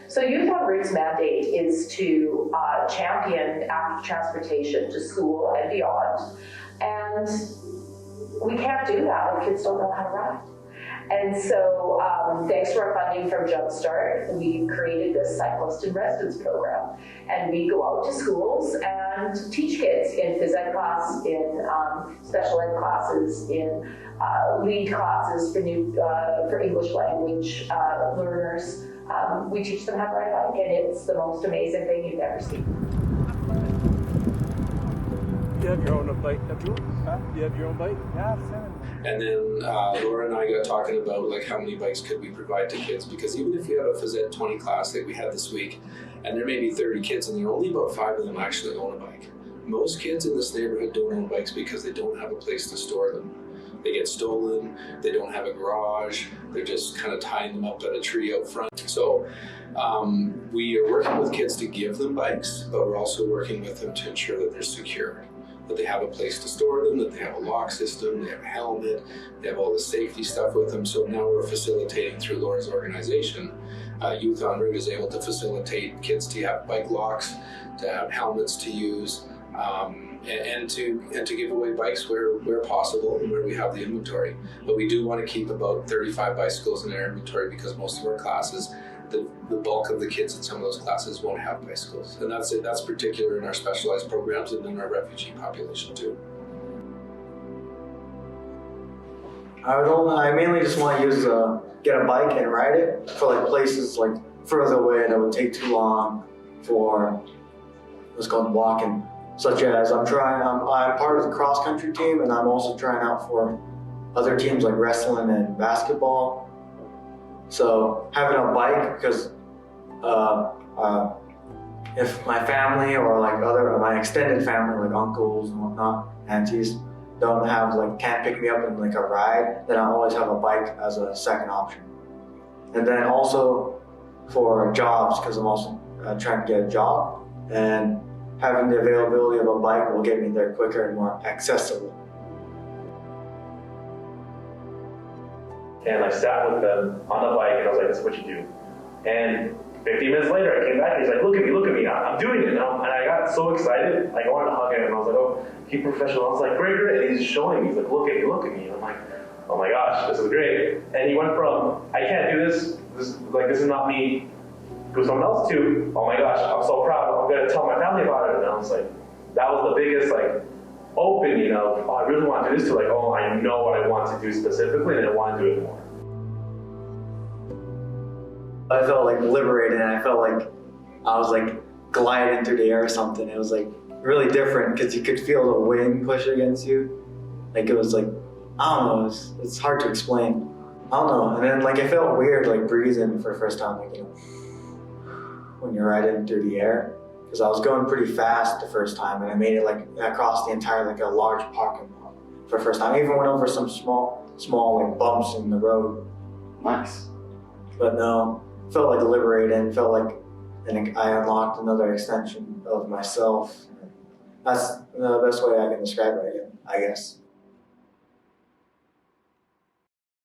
So Youth on Route's mandate is to champion active transportation to school and beyond. And we can't do that if kids don't know how to ride. And so thanks to our funding from Jumpstart, we created this Cyclist in Residence program. And we go out to schools and teach kids in phys ed class, in special ed classes, in lead classes for English language learners. We teach them how to ride a bike, and it's the most amazing thing you've ever seen. You have your own bike, have you? Huh? You have your own bike? Yeah, and then Laura and I got talking about like how many bikes could we provide to kids, because even if we have a phys ed 20 class like we had this week, and there may be 30 kids and there are only about 5 of them actually own a bike. Most kids in this neighborhood don't own bikes because they don't have a place to store them. They get stolen, they don't have a garage, they're just kind of tying them up at a tree out front. So we are working with kids to give them bikes, but we're also working with them to ensure that they're secure, that they have a place to store them, that they have a lock system, they have a helmet, they have all the safety stuff with them. So now we're facilitating through Laura's organization. Youth on Route is able to facilitate kids to have bike locks, to have helmets to use, and to give away bikes where possible and where we have the inventory. But we do want to keep about 35 bicycles in our inventory because most of our classes, the bulk of the kids in some of those classes won't have bicycles. And that's particular in our specialized programs and in our refugee population too. I mainly just want to get a bike and ride it for like places like further away that would take too long for what's called walking. Such as I'm part of the cross country team, and I'm also trying out for other teams like wrestling and basketball. So having a bike, because if my family or like my extended family, like uncles and whatnot, aunties, can't pick me up in like a ride, then I always have a bike as a second option. And then also for jobs, because I'm also trying to get a job, and having the availability of a bike will get me there quicker and more accessible. And I sat with them on the bike, and I was like, "This is what you do." And 15 minutes later, I came back, and he's like, look at me, I'm doing it now. And I got so excited, like I wanted to hug him, and I was like, oh, keep professional. I was like, great. And he's showing me, he's like, look at me. And I'm like, oh my gosh, this is great. And he went from, I can't do this is not me, to someone else, to, oh my gosh, I'm so proud, I'm gonna tell my family about it. And I was like, that was the biggest opening of, oh, I really want to do this, to oh, I know what I want to do specifically, and I want to do it more. I felt liberated, and I felt like I was gliding through the air or something. It was really different because you could feel the wind push against you. It was I don't know, it's hard to explain. I don't know. And then it felt weird breathing for the first time, when you're riding through the air. Because I was going pretty fast the first time, and I made it across the entire a large parking lot for the first time. I even went over some small bumps in the road. Nice. But no, felt liberating. Felt I unlocked another extension of myself. That's the best way I can describe it, I guess.